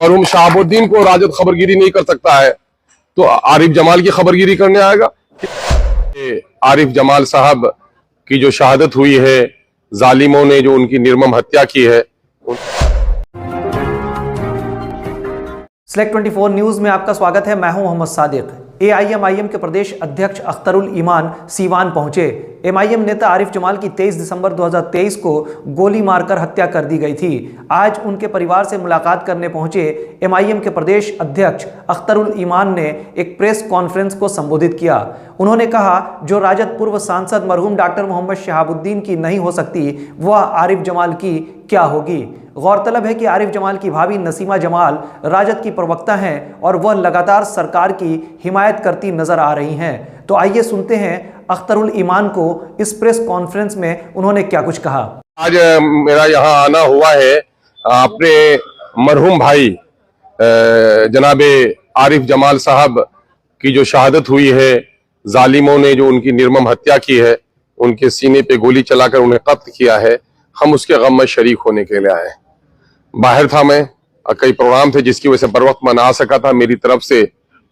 मरहूम शहाबुद्दीन को राजद खबरगिरी नहीं कर सकता है तो आरिफ जमाल की खबरगिरी करने आएगा। आरिफ जमाल साहब की जो शहादत हुई है, जालिमों ने जो उनकी निर्मम हत्या की है। Select 24 न्यूज में आपका स्वागत है। मैं हूं मोहम्मद सादिक। एआईएमआईएम के प्रदेश अध्यक्ष अख्तरुल ईमान सीवान पहुंचे। एमआईएम नेता आरिफ जमाल की 23 दिसंबर 2023 को गोली मारकर हत्या कर दी गई थी। आज उनके परिवार से मुलाकात करने पहुंचे एमआईएम के प्रदेश अध्यक्ष अख्तरुल ईमान ने एक प्रेस कॉन्फ्रेंस को संबोधित किया। उन्होंने कहा, जो राजद पूर्व सांसद मरहूम डॉक्टर मोहम्मद शहाबुद्दीन की नहीं हो सकती, वह आरिफ जमाल की क्या होगी। गौरतलब है कि आरिफ जमाल की भाभी नसीमा जमाल राजद की प्रवक्ता हैं और वह लगातार सरकार की हिमायत करती नजर आ रही हैं। तो आइए सुनते हैं अख्तरुल ईमान को इस प्रेस कॉन्फ्रेंस में उन्होंने क्या कुछ कहा। आज मेरा यहाँ आना हुआ है अपने मरहूम भाई जनाबे आरिफ जमाल साहब की जो शहादत हुई है, जालिमों ने जो उनकी निर्मम हत्या की है, उनके सीने पे गोली चलाकर उन्हें कत्ल किया है। हम उसके गम में शरीक होने के लिए आए। बाहर था मैं, कई प्रोग्राम थे जिसकी वजह से बर वक्त मैं ना आ सका था। मेरी तरफ से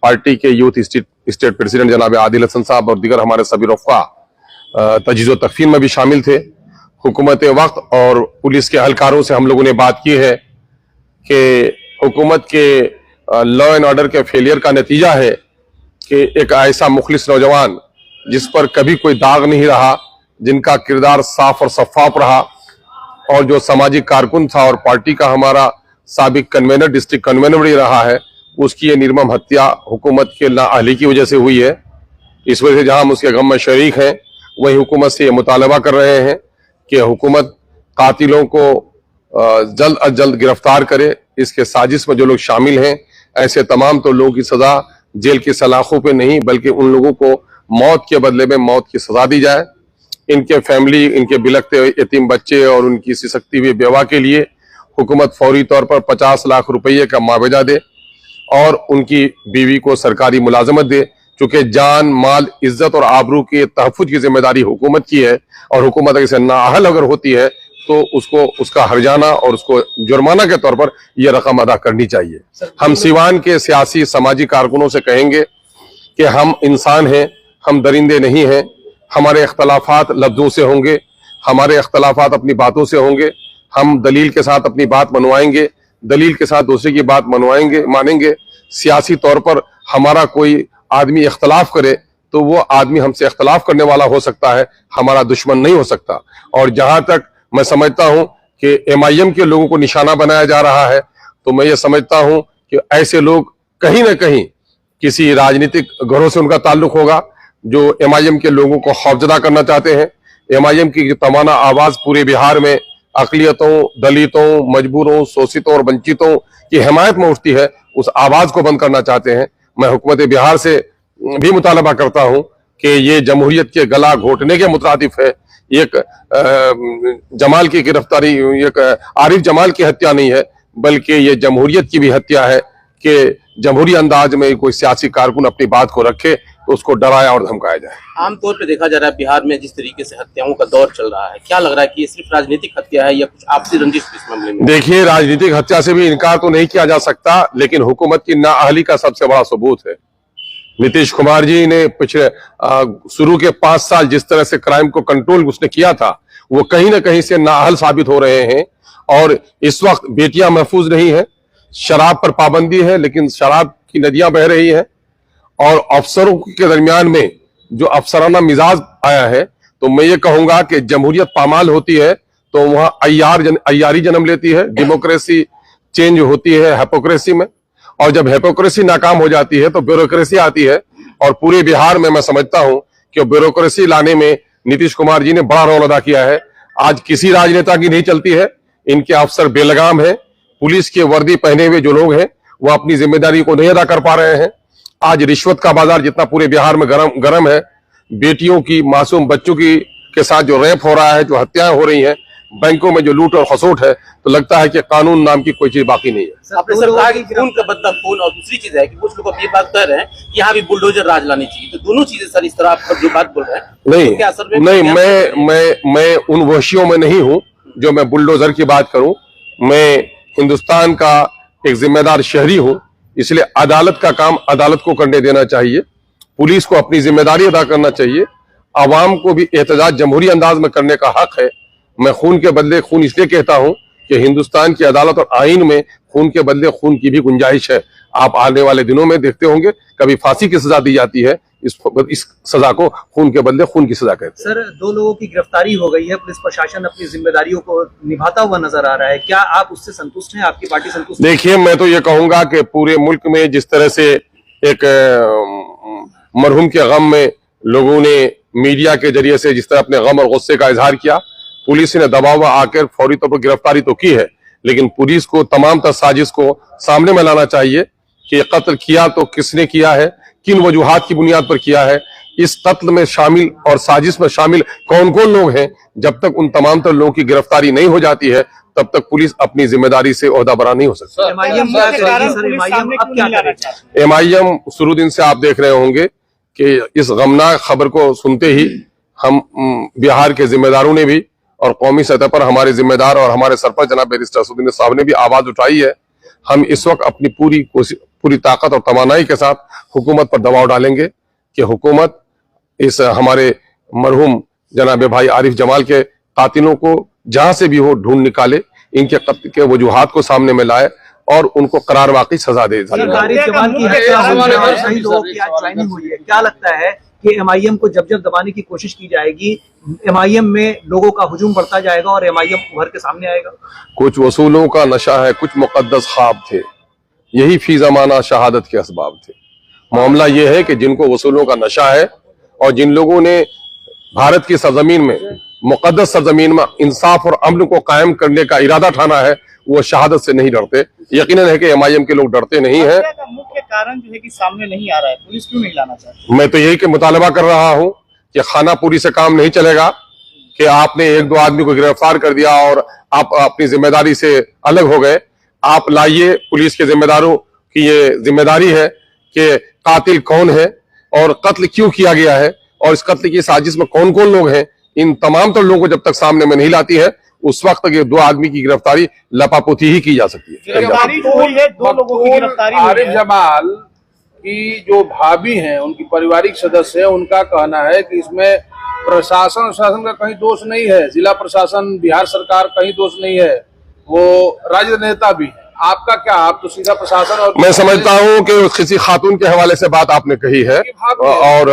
पार्टी के यूथ स्टेट प्रेसिडेंट जनाब आदिल हसन साहब और दीगर हमारे सभी रफ़ा तजीज़ो तकफीन में भी शामिल थे। हुकूमत वक्त और पुलिस के एहलकारों से हम लोगों ने बात की है कि हुकूमत के लॉ एंड ऑर्डर के फेलियर का नतीजा है कि एक ऐसा मुखलिस नौजवान जिस पर कभी कोई दाग नहीं रहा, जिनका किरदार साफ और शफाफ रहा और जो सामाजिक कारकुन था और पार्टी का हमारा साबिक कन्वेनर, डिस्ट्रिक्ट कन्वेनर भी रहा है, उसकी ये निर्मम हत्या हुकूमत के नाअहली की वजह से हुई है। इस वजह से जहां हम उसके गम में शरीक हैं, वही हुकूमत से ये मुतालबा कर रहे हैं कि हुकूमत कातिलों को जल्द अज जल्द गिरफ्तार करे। इसके साजिश में जो लोग शामिल हैं, ऐसे तमाम तो लोगों की सजा जेल की सलाखों पे नहीं बल्कि उन लोगों को मौत के बदले में मौत की सजा दी जाए। इनके फैमिली, इनके बिलखते यतीम बच्चे और उनकी सिसकती हुई बेवा के लिए हुकूमत फौरी तौर पर 50 लाख रुपये का मुआवजा दे और उनकी बीवी को सरकारी मुलाजमत दे। चूंकि जान, माल, इज्जत और आबरू के तहफ़्फ़ुज़ की जिम्मेदारी हुकूमत की है और हुकूमत अगर इसे नाअहल अगर होती है तो उसको उसका हर्जाना और उसको जुर्माना के तौर पर यह रकम अदा करनी चाहिए। हम सिवान के सियासी समाजी कारकुनों से कहेंगे कि हम इंसान हैं, हम दरिंदे नहीं हैं। हमारे इख्तलाफात लफ्जों से होंगे, हमारे इख्तलाफात अपनी बातों से होंगे। हम दलील के साथ अपनी बात मनवाएंगे, दलील के साथ दूसरे की बात मानेंगे। सियासी तौर पर हमारा कोई आदमी इख्तलाफ करे तो वो आदमी हमसे इख्तलाफ करने वाला हो सकता है, हमारा दुश्मन नहीं हो सकता। और जहां तक मैं समझता हूं कि एमआईएम के लोगों को निशाना बनाया जा रहा है, तो मैं ये समझता हूं कि ऐसे लोग कहीं ना कहीं किसी राजनीतिक घरों से उनका ताल्लुक होगा जो एमआईएम के लोगों को खौफजदा करना चाहते हैं। एमआईएम की तमाना आवाज पूरे बिहार में अकलियतों, दलितों, मजबूरों, शोषितों और वंचितों की हिमायत में उठती है, उस आवाज को बंद करना चाहते हैं। मैं हुकूमत बिहार से भी मुतालबा करता हूं कि ये जमहूरियत के गला घोटने के मुतरादिफ है। एक जमाल की गिरफ्तारी, एक आरिफ जमाल की हत्या नहीं है बल्कि ये जमहूरियत की भी हत्या है कि जमहूरी अंदाज में कोई सियासी कारकुन अपनी बात को रखे तो उसको डराया और धमकाया जाए। आमतौर पे देखा जा रहा है बिहार में जिस तरीके से हत्याओं का दौर चल रहा है, क्या लग रहा है कि ये सिर्फ राजनीतिक हत्या है या कुछ आपसी रंजिश इस मामले में? देखिए, राजनीतिक हत्या से भी इनकार तो नहीं किया जा सकता, लेकिन हुकूमत की नाअहली का सबसे बड़ा सबूत है। नीतीश कुमार जी ने पिछले शुरू के 5 साल जिस तरह से क्राइम को कंट्रोल उसने किया था, वो कहीं ना कहीं से नाअहल साबित हो रहे हैं। और इस वक्त बेटियां महफूज नहीं है, शराब पर पाबंदी है लेकिन शराब की नदियां बह रही है। और अफसरों के दरमियान में जो अफसराना मिजाज आया है, तो मैं ये कहूंगा कि जमहूरियत पामाल होती है तो वहां अय्यारी जन्म लेती है, डेमोक्रेसी चेंज होती है हिपोक्रेसी में, और जब हिपोक्रेसी नाकाम हो जाती है तो ब्यूरोक्रेसी आती है। और पूरे बिहार में मैं समझता हूं कि ब्यूरोक्रेसी लाने में नीतीश कुमार जी ने बड़ा रोल अदा किया है। आज किसी राजनेता की नहीं चलती है, इनके अफसर बेलगाम है। पुलिस की वर्दी पहने हुए जो लोग हैं वो अपनी जिम्मेदारी को नहीं अदा कर पा रहे हैं। आज रिश्वत का बाजार जितना पूरे बिहार में गरम है, बेटियों की, मासूम बच्चों की के साथ जो रेप हो रहा है, जो हत्याएं हो रही हैं, बैंकों में जो लूट और खसोट है, तो लगता है कि कानून नाम की कोई चीज बाकी नहीं है। आपने सर कहा कि खून का बदला खून, और दूसरी चीज है कि कुछ लोग ये बात कह रहे हैं कि यहाँ भी बुलडोजर राज लानी चाहिए। तो दोनों चीजें सर इस तरह आप जो बात बोल रहे हैं, नहीं, तो क्या असर में मैं उन वहशियों में नहीं हूँ जो मैं बुलडोजर की बात करूं। मैं हिंदुस्तान का एक जिम्मेदार शहरी हूं, इसलिए अदालत का काम अदालत को करने देना चाहिए, पुलिस को अपनी जिम्मेदारी अदा करना चाहिए, आवाम को भी एहतजाज जमहूरी अंदाज में करने का हक है। मैं खून के बदले खून इसलिए कहता हूं कि हिंदुस्तान की अदालत और आईन में खून के बदले खून की भी गुंजाइश है। आप आने वाले दिनों में देखते होंगे कभी फांसी की सजा दी जाती है, इस सजा को खून के बदले खून की सजा कहते हैं। सर, 2 लोगों की गिरफ्तारी हो गई है, पुलिस प्रशासन अपनी जिम्मेदारियों को निभाता हुआ नजर आ रहा है, क्या आप उससे संतुष्ट हैं? आपकी पार्टी संतुष्ट है? देखिए, मैं तो ये कहूंगा कि पूरे मुल्क में जिस तरह से एक मरहूम के गम में लोगों ने मीडिया के जरिए से जिस तरह अपने गम और गुस्से का इजहार किया, पुलिस ने दबाव आकर फौरी तौर पर गिरफ्तारी तो की है, लेकिन पुलिस को तमाम तर साजिश को सामने में लाना चाहिए कि कत्ल किया तो किसने किया है, किन वजूहात की बुनियाद पर किया है, इस कत्ल में शामिल और साजिश में शामिल कौन कौन लोग हैं। जब तक उन तमाम तर लोगों की गिरफ्तारी नहीं हो जाती है तब तक पुलिस अपनी जिम्मेदारी से ओहदा बरा नहीं हो सकती। एमआईएम शुरू दिन से आप देख रहे होंगे कि इस गमनाक खबर को सुनते ही हम बिहार के जिम्मेदारों ने भी और कौमी सतह पर हमारे जिम्मेदार और हमारे सरपंच जनाब बैरिस्टर असदुद्दीन साहब ने भी आवाज उठाई है। हम इस वक्त अपनी पूरी ताकत और तवानाई के साथ हुकूमत पर दबाव डालेंगे कि हुकूमत इस हमारे मरहूम जनाब भाई आरिफ जमाल के कातिलों को जहां से भी हो ढूंढ निकाले, इनके कत्ल के वजूहात को सामने में लाए और उनको करार वाकई सजा दे। क्या लगता है कि एमआईएम को जब दबाने की कोशिश की जाएगी, एमआईएम में लोगों का हुजूम बढ़ता जाएगा और एमआईएम उभर के सामने आएगा? कुछ वसूलों का नशा है, कुछ मुकद्दस ख्वाब थे, यही फी जमाना शहादत के असबाब थे। मामला यह है कि जिनको वसूलों का नशा है और जिन लोगों ने भारत की सरजमीन में, मुकद्दस सरजमीन में इंसाफ और अमन को कायम करने का इरादा ठाना है, वो शहादत से नहीं डरते। यकीनन है कि एमआईएम के लोग डरते नहीं हैं। मुख्य कारण जो है कि सामने नहीं आ रहा है, पुलिस क्यों नहीं लाना चाहती? मैं तो यही कि मुतालबा कर रहा हूं कि खानापुरी से काम नहीं चलेगा कि आपने 1-2 आदमी को गिरफ्तार कर दिया और आप अपनी जिम्मेदारी से अलग हो गए। आप लाइए, पुलिस के जिम्मेदारों की ये जिम्मेदारी है कि कातिल कौन है और कत्ल क्यों किया गया है और इस कत्ल की साजिश में कौन कौन लोग हैं। इन तमाम तो लोगों को जब तक सामने में नहीं लाती है उस वक्त तक ये 2 आदमी की गिरफ्तारी लपापोती ही की जा सकती है। गिरफ्तारी हुई है, 2 लोगों की गिरफ्तारी हुई है। आरिफ जमाल की जो भाभी हैं, उनकी पारिवारिक सदस्य है, उनका कहना है कि इसमें प्रशासन का कहीं दोष नहीं है, जिला प्रशासन, बिहार सरकार कहीं दोष नहीं है, वो राजद नेता भी है। आपका क्या, आप तो सीधा प्रशासन और मैं समझता हूं कि किसी खातून के हवाले से बात आपने कही है और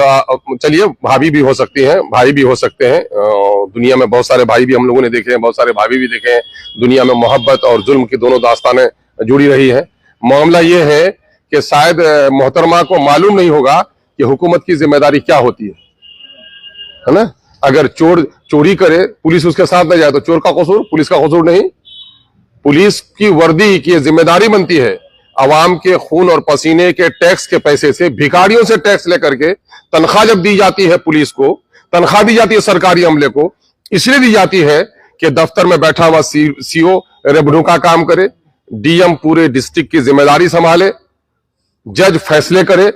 चलिए, भाभी भी हो सकती हैं, भाई भी हो सकते हैं। दुनिया में बहुत सारे भाई भी हम लोगों ने देखे हैं, बहुत सारे भाभी भी देखे हैं। दुनिया में मोहब्बत और जुल्म की दोनों दास्तानें जुड़ी रही है। मामला ये है कि शायद मोहतरमा को मालूम नहीं होगा कि हुकूमत की जिम्मेदारी क्या होती है ना। अगर चोर चोरी करे, पुलिस उसके साथ न जाए तो चोर का कसूर, पुलिस का कसूर नहीं। पुलिस की वर्दी की जिम्मेदारी बनती है अवाम के खून और पसीने के टैक्स के पैसे से, भिखारियों से टैक्स लेकर के तनख्वाह जब दी जाती है पुलिस को, तनख्वाह दी जाती है सरकारी अमले को, इसलिए दी जाती है कि दफ्तर में बैठा हुआ सीओ रेवेन्यू का काम करे, डीएम पूरे डिस्ट्रिक्ट की जिम्मेदारी संभाले, जज फैसले करे।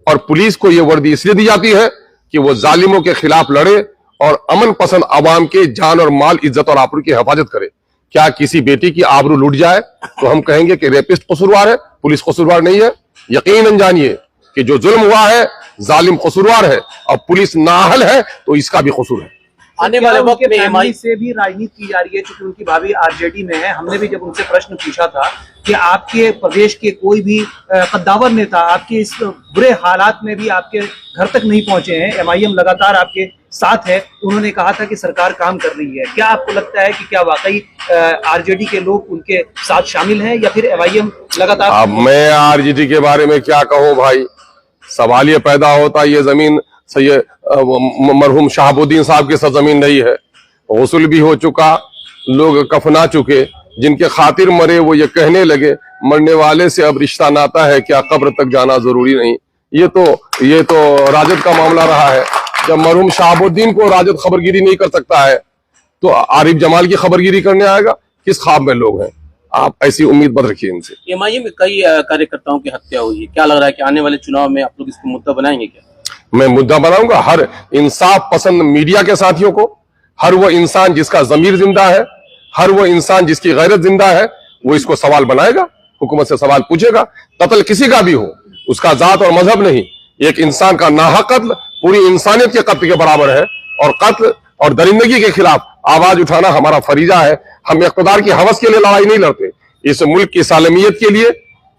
और पुलिस को यह वर्दी इसलिए दी जाती है कि वो जालिमों के खिलाफ लड़े और अमन पसंद अवाम के जान और माल, इज्जत और आबरू की हिफाजत करे। क्या किसी बेटी की आबरू लूट जाए तो हम कहेंगे कि रेपिस्ट कसूरवार है, पुलिस कसूरवार नहीं है? यकीनन जानिए कि जो जुल्म हुआ है जालिम कसूरवार है और पुलिस नाअहल है तो इसका भी कसूर है। आने वाले वक्त में फैमिली से भी राजनीति की जा रही है, क्योंकि उनकी भाभी आरजेडी में है। हमने भी जब उनसे प्रश्न पूछा था कि आपके प्रदेश के कोई भी कद्दावर नेता आपके इस बुरे हालात में भी आपके घर तक नहीं पहुंचे हैं, एमआईएम लगातार आपके साथ है, उन्होंने कहा था कि सरकार काम कर रही है। क्या आपको लगता है कि क्या वाकई आरजेडी के लोग उनके साथ शामिल हैं या फिर एमआईएम लगातार? अब मैं आरजेडी के बारे में क्या कहूं भाई, सवाल ये पैदा होता है ये जमीन मरहूम शहाबुद्दीन साहब की सरजमीन नहीं है, गसुल भी हो चुका, लोग कफना चुके, जिनके खातिर मरे वो ये कहने लगे मरने वाले से अब रिश्ता नाता है क्या, कब्र तक जाना जरूरी नहीं। ये तो राजद का मामला रहा है। जब मरहूम शहाबुद्दीन को राजद खबरगिरी नहीं कर सकता है तो आरिफ जमाल की खबरगिरी करने आएगा? किस ख्वाब में लोग हैं? आप ऐसी उम्मीद मत रखिए इनसे। एमआईएम में कई कार्यकर्ताओं की हत्या हुई है, क्या लग रहा है कि आने वाले चुनाव में आप लोग इसको मुद्दा बनाएंगे क्या? मैं मुद्दा बनाऊंगा हर इंसाफ पसंद मीडिया के साथियों को, हर वो इंसान जिसका जमीर जिंदा है, हर वो इंसान जिसकी गैरत जिंदा है, वो इसको सवाल बनाएगा हुकूमत से सवाल पूछेगा। कत्ल किसी का भी हो, उसका जात और मजहब नहीं, एक इंसान का नाहक कत्ल पूरी इंसानियत के कत्ल के बराबर है। और कत्ल और दरिंदगी के खिलाफ आवाज उठाना हमारा फरीजा है। हम इख्तिदार की हवस के लिए लड़ाई नहीं लड़ते, इस मुल्क की सालमियत के लिए,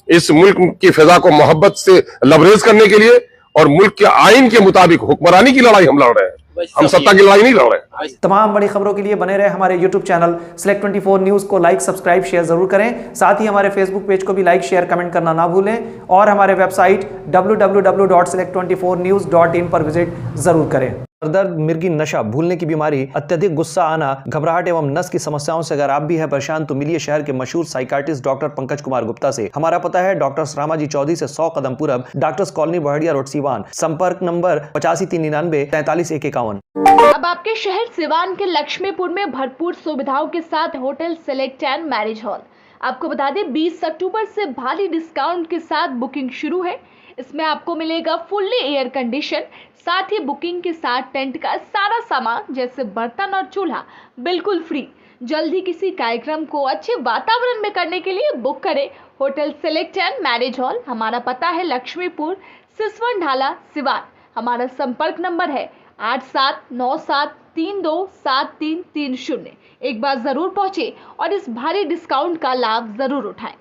इस मुल्क की फिजा को मोहब्बत से लबरेज करने के लिए और मुल्क के आइन के मुताबिक हुक्मरानी की लड़ाई हम लड़ रहे हैं, हम सत्ता की लड़ाई नहीं लड़ रहे हैं। तमाम बड़ी खबरों के लिए बने रहे हमारे YouTube चैनल Select 24 न्यूज़ को लाइक, सब्सक्राइब, शेयर जरूर करें। साथ ही हमारे फेसबुक पेज को भी लाइक, शेयर, कमेंट करना ना भूलें और हमारे वेबसाइट www.select24news.in पर विजिट जरूर करें। दर्द, मिर्गी नशा, भूलने की बीमारी, अत्यधिक गुस्सा आना, घबराहट एवं नस की समस्याओं से अगर आप भी हैं परेशान तो मिलिए शहर के मशहूर साइकाट्रिस्ट डॉक्टर पंकज कुमार गुप्ता से। हमारा पता है डॉक्टर रामाजी चौधरी से 100 कदम पूरब, doctors colony, Bahadiya road, Siwan. संपर्क नंबर 85 399 43 151। अब आपके शहर सिवान के लक्ष्मीपुर में भरपूर सुविधाओं के साथ hotel select and marriage hall. आपको बता दें 20 अक्टूबर से भारी डिस्काउंट के साथ बुकिंग शुरू है। इसमें आपको मिलेगा फुल्ली एयर कंडीशन, साथ ही बुकिंग के साथ टेंट का सारा सामान जैसे बर्तन और चूल्हा बिल्कुल फ्री। जल्द ही किसी कार्यक्रम को अच्छे वातावरण में करने के लिए बुक करें hotel select and marriage hall. हमारा पता है लक्ष्मीपुर, सिसवन ढाला, सिवान। हमारा संपर्क नंबर है 8797327330। एक बार जरूर पहुंचे और इस भारी डिस्काउंट का लाभ जरूर उठाएं।